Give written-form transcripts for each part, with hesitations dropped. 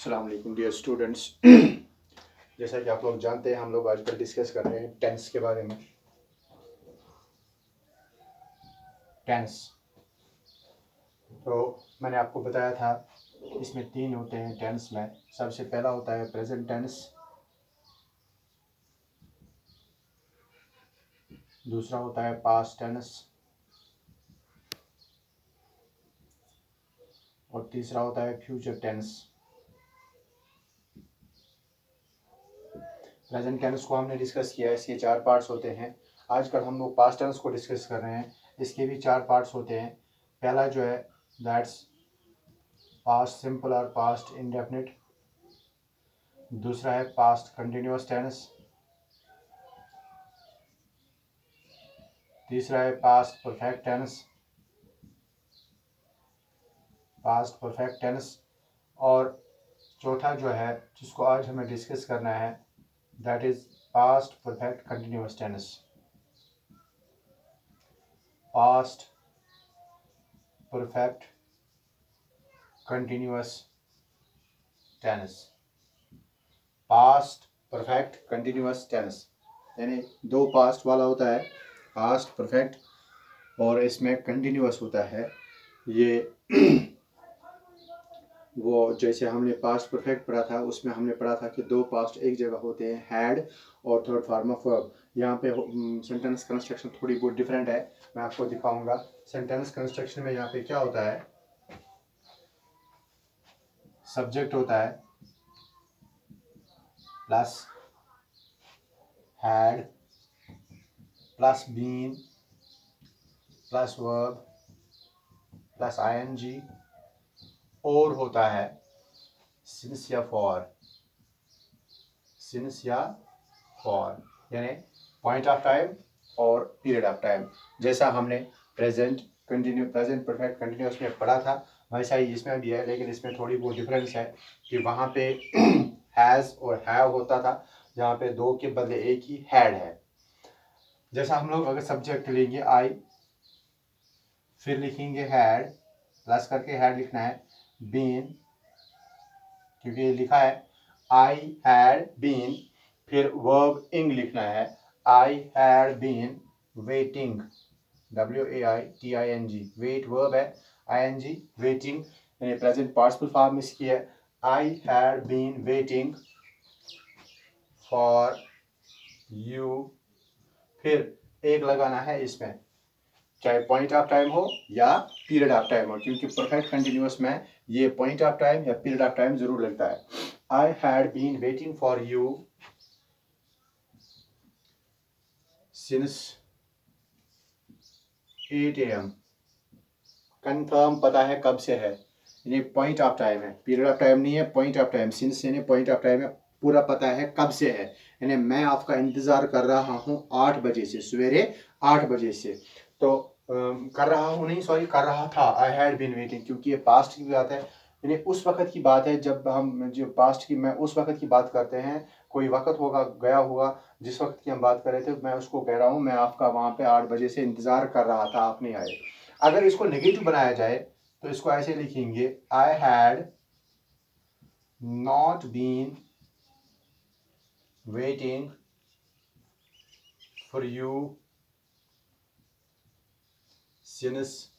अस्सलाम वालेकुम dear students. जैसा कि आप लोग जानते हैं, हम लोग आजकल डिस्कस कर रहे हैं टेंस के बारे में। टेंस तो मैंने आपको बताया था इसमें तीन होते हैं टेंस में। सबसे पहला होता है प्रेजेंट टेंस, दूसरा होता है पास्ट टेंस और तीसरा होता है फ्यूचर टेंस। प्रेजेंट टेंस को हमने डिस्कस किया है, इसके चार पार्ट्स होते हैं। आजकल हम लोग पास्ट टेंस को डिस्कस कर रहे हैं, इसके भी चार पार्ट्स होते हैं। पहला जो है दैट्स पास्ट सिंपल और पास्ट इंडेफिनिट, दूसरा है पास्ट कंटिन्यूअस टेंस, तीसरा है पास्ट परफेक्ट टेंस और चौथा जो है जिसको आज हमें डिस्कस करना है that is past perfect continuous tense. Past perfect continuous tense, past perfect continuous tense यानी दो पास्ट वाला होता है, पास्ट परफेक्ट, और इसमें कंटिन्यूअस होता है। ये वो जैसे हमने पास्ट परफेक्ट पढ़ा था, उसमें हमने पढ़ा था कि दो पास्ट एक जगह होते हैं, हैड और थर्ड फॉर्म ऑफ वर्ब। यहाँ पे सेंटेंस कंस्ट्रक्शन थोड़ी बहुत डिफरेंट है, मैं आपको दिखाऊंगा। सेंटेंस कंस्ट्रक्शन में यहाँ पे क्या होता है, सब्जेक्ट होता है plus had plus been plus verb plus ING और होता है सिंस या फॉर यानी पॉइंट ऑफ टाइम और पीरियड ऑफ टाइम। जैसा हमने प्रेजेंट परफेक्ट कंटिन्यूअस में पढ़ा था वैसा ही इसमें भी है, लेकिन इसमें थोड़ी बहुत डिफरेंस है कि वहाँ पे हैज़ और हैव होता था, जहाँ पे दो के बदले एक ही हैड है। जैसा हम लोग अगर सब्जेक्ट लेंगे आई, फिर लिखेंगे हैड, प्लस करके हैड लिखना है, बीन क्योंकि ये लिखा है आई हैड बीन, फिर वर्ब इंग लिखना है, I had been waiting, WAITING, wait verb है, ING वेटिंग यानी प्रेजेंट पार्टिसिपल फॉर्म इसकी है, I had been waiting for you. फिर एक लगाना है इसमें, चाहे पॉइंट ऑफ टाइम हो या पीरियड ऑफ टाइम हो, क्योंकि परफेक्ट कंटिन्यूअस में ये पॉइंट ऑफ टाइम या पीरियड ऑफ टाइम जरूर लगता है। I had been waiting for you since 8 AM। Confirm पता है कब से है, ये पॉइंट ऑफ टाइम है, पीरियड ऑफ टाइम नहीं है, पॉइंट ऑफ टाइम। सिंस यानी पॉइंट ऑफ टाइम है, पूरा पता है कब से है, यानी मैं आपका इंतजार कर रहा हूँ 8 बजे से, सवेरे 8 बजे से। तो कर रहा हूँ नहीं, सॉरी, कर रहा था, आई हैड बीन वेटिंग, क्योंकि ये पास्ट की बात है, यानी उस वक्त की बात है जब हम जो पास्ट की, मैं उस वक्त की बात करते हैं, कोई वक्त होगा गया होगा जिस वक्त की हम बात कर रहे थे, मैं उसको कह रहा हूँ मैं आपका वहाँ पे 8 बजे से इंतजार कर रहा था, आप नहीं आए। अगर इसको नेगेटिव बनाया जाए तो इसको ऐसे लिखेंगे, I had not been waiting for you since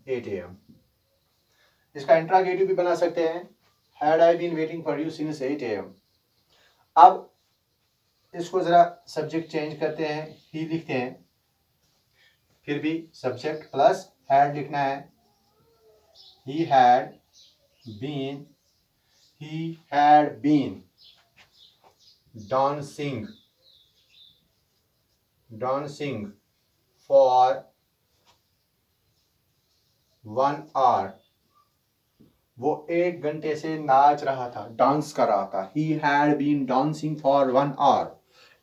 8 AM। इसका इंट्रागेटिव भी बना सकते हैं, had I been waiting for you since 8 AM। अब इसको जरा सब्जेक्ट चेंज करते हैं, ही लिखते हैं, फिर भी सब्जेक्ट प्लस हैड लिखना है, he had been dancing for 1 hour। वो 1 घंटे से नाच रहा था, डांस कर रहा था। he had been dancing for 1 hour,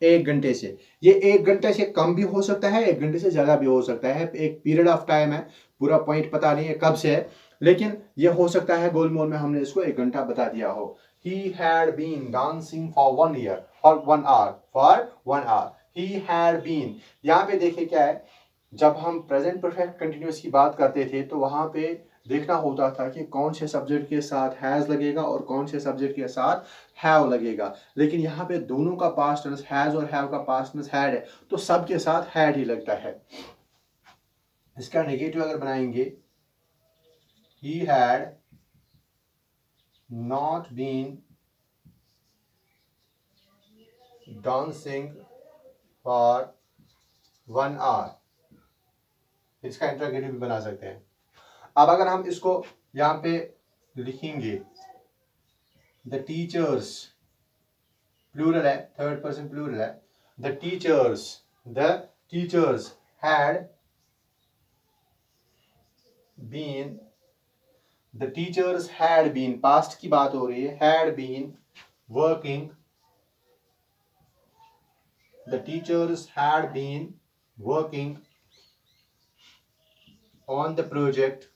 1 घंटे से। ये 1 घंटे से कम भी हो सकता है, 1 घंटे से ज्यादा भी हो सकता है, एक पीरियड ऑफ टाइम है, पूरा पॉइंट पता नहीं है कब से है, लेकिन ये हो सकता है गोलमोल में हमने इसको 1 घंटा बता दिया हो। he had been dancing for 1 year, for 1 hour। he had been, यहाँ पे देखिए क्या है, जब हम प्रेजेंट परफेक्ट कंटिन्यूअस की बात करते थे तो वहां पे देखना होता था कि कौन से सब्जेक्ट के साथ हैज़ लगेगा और कौन से सब्जेक्ट के साथ हैव लगेगा। लेकिन यहाँ पे दोनों का पास्ट टेंस, हैज़ और हैव का पास्ट टेंस हैड है, तो सब के साथ हैड ही लगता है। इसका नेगेटिव अगर बनाएंगे, he had not been dancing for 1 hour, इसका इंट्रोगेटिव भी बना सकते हैं। अब अगर हम इसको यहाँ पे लिखेंगे, द टीचर्स प्लूरल है, थर्ड पर्सन प्लूरल है, the teachers had been, the teachers had been, past की बात हो रही है, had been working, the teachers had been working on the project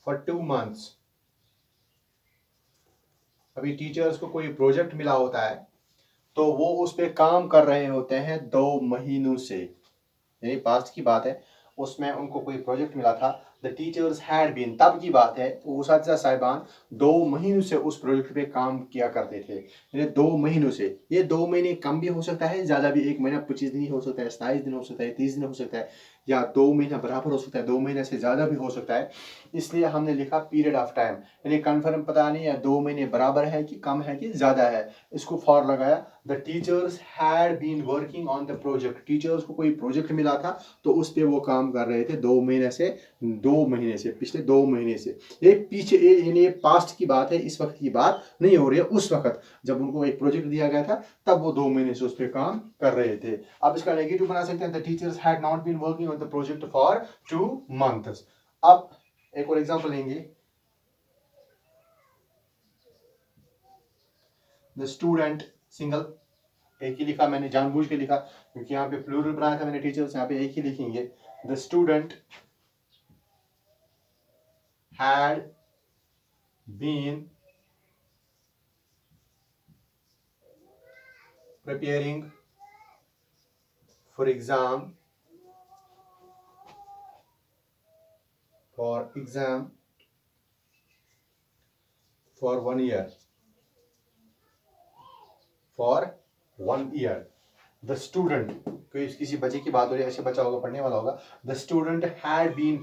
for 2 months। अभी टीचर्स को कोई प्रोजेक्ट मिला होता है तो वो उस पर काम कर रहे होते हैं 2 महीनों से, यानी पास्ट की बात है, उसमें उनको कोई प्रोजेक्ट मिला था। द टीचर्स हैड बीन, तब की बात है, वो उस्ताद साहिबान 2 महीनों से उस प्रोजेक्ट पे काम किया करते थे, यानी 2 महीनों से। ये 2 महीने कम भी हो सकता है, ज़्यादा भी, 1 महीना 25 दिन हो सकता है, 27 दिन हो सकता है, 30 दिन हो सकता है, या 2 महीना बराबर हो सकता है, 2 महीने से ज़्यादा भी हो सकता है। इसलिए हमने लिखा पीरियड ऑफ टाइम, यानी कन्फर्म पता नहीं है 2 महीने बराबर है कि कम है कि ज़्यादा है, इसको फॉर लगाया। The teachers had been working on the project, teachers को कोई प्रोजेक्ट मिला था तो उस पर वो काम कर रहे थे 2 महीने से, पिछले 2 महीने से। ये पीछे, ये पास्ट की बात है, इस वक्त की बात नहीं हो रही है। उस वक्त जब उनको एक प्रोजेक्ट दिया गया था तब वो 2 महीने से उस पर काम कर रहे थे। अब इसका नेगेटिव बना सकते हैं, the teachers had not been working on the project for 2 months। अब एक और एग्जांपल लेंगे, द स्टूडेंट, सिंगल, एक ही लिखा मैंने, जानबूझ के लिखा क्योंकि यहाँ पे प्लूरल बनाया था मैंने टीचर्स, यहाँ पे एक ही लिखेंगे। The student had been preparing for exam for 1 year, the student, कोई किसी बच्चे की बात हो रही है, ऐसे बच्चा होगा, पढ़ने वाला होगा। The student had been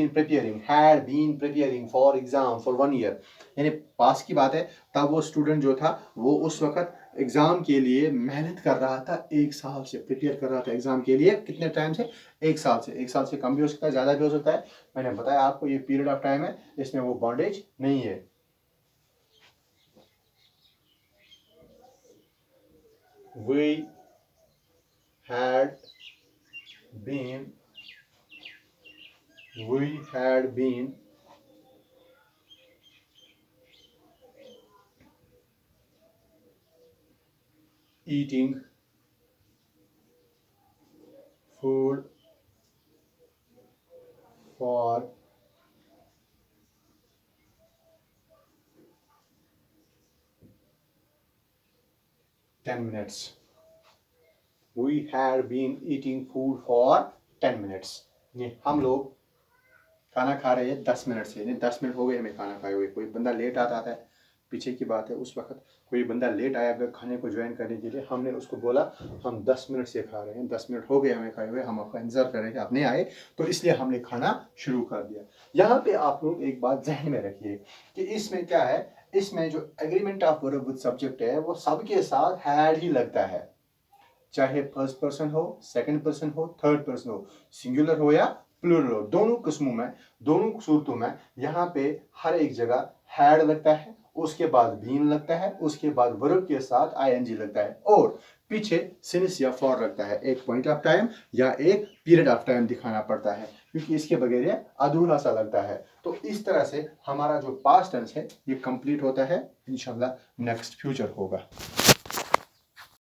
preparing for exam for 1 year, यानी पास की बात है, तब वो स्टूडेंट जो था वो उस वक्त एग्जाम के लिए मेहनत कर रहा था, 1 साल से प्रिपेयर कर रहा था एग्जाम के लिए। कितने टाइम से? 1 साल से। 1 साल से कम भी हो सकता है, ज़्यादा भी हो सकता है। मैंने बताया आपको ये पीरियड ऑफ टाइम है, इसमें वो बॉन्डेज नहीं है। We had been eating food for 10 minutes। We had been eating food for 10 minutes। ये हम लोग खाना खा रहे हैं 10 मिनट से, यानी 10 मिनट हो गए हमें खाना खाए हुए। कोई बंदा लेट आता है, पीछे की बात है, उस वक्त कोई बंदा लेट आया अगर खाने को ज्वाइन करने के लिए, हमने उसको बोला हम 10 मिनट से खा रहे हैं, 10 मिनट हो गए हमें खाए हुए, हम आपका इंतजार कर रहे थे, आप नहीं आए, तो इसलिए हमने खाना शुरू कर दिया। यहाँ पे आप लोग एक बात जहन में रखिए कि इसमें क्या है, इसमें जो agreement of verb with subject है वो सबके साथ हैड ही लगता है, चाहे फर्स्ट पर्सन हो, सेकंड पर्सन हो, थर्ड पर्सन हो, सिंगुलर हो या प्लूरल हो, दोनों किस्मों में, दोनों सूरतों में यहाँ पे हर एक जगह हैड लगता है, उसके बाद बीन लगता है, उसके बाद वर्ब के साथ आईएनजी लगता है, और पीछे सिंस या फॉर लगता है। एक पॉइंट ऑफ टाइम या एक पीरियड ऑफ टाइम दिखाना पड़ता है, क्योंकि इसके बगैर ये अधूरा सा लगता है। तो इस तरह से हमारा जो पास्ट टेंस है ये कंप्लीट होता है। इंशाल्लाह नेक्स्ट फ्यूचर होगा।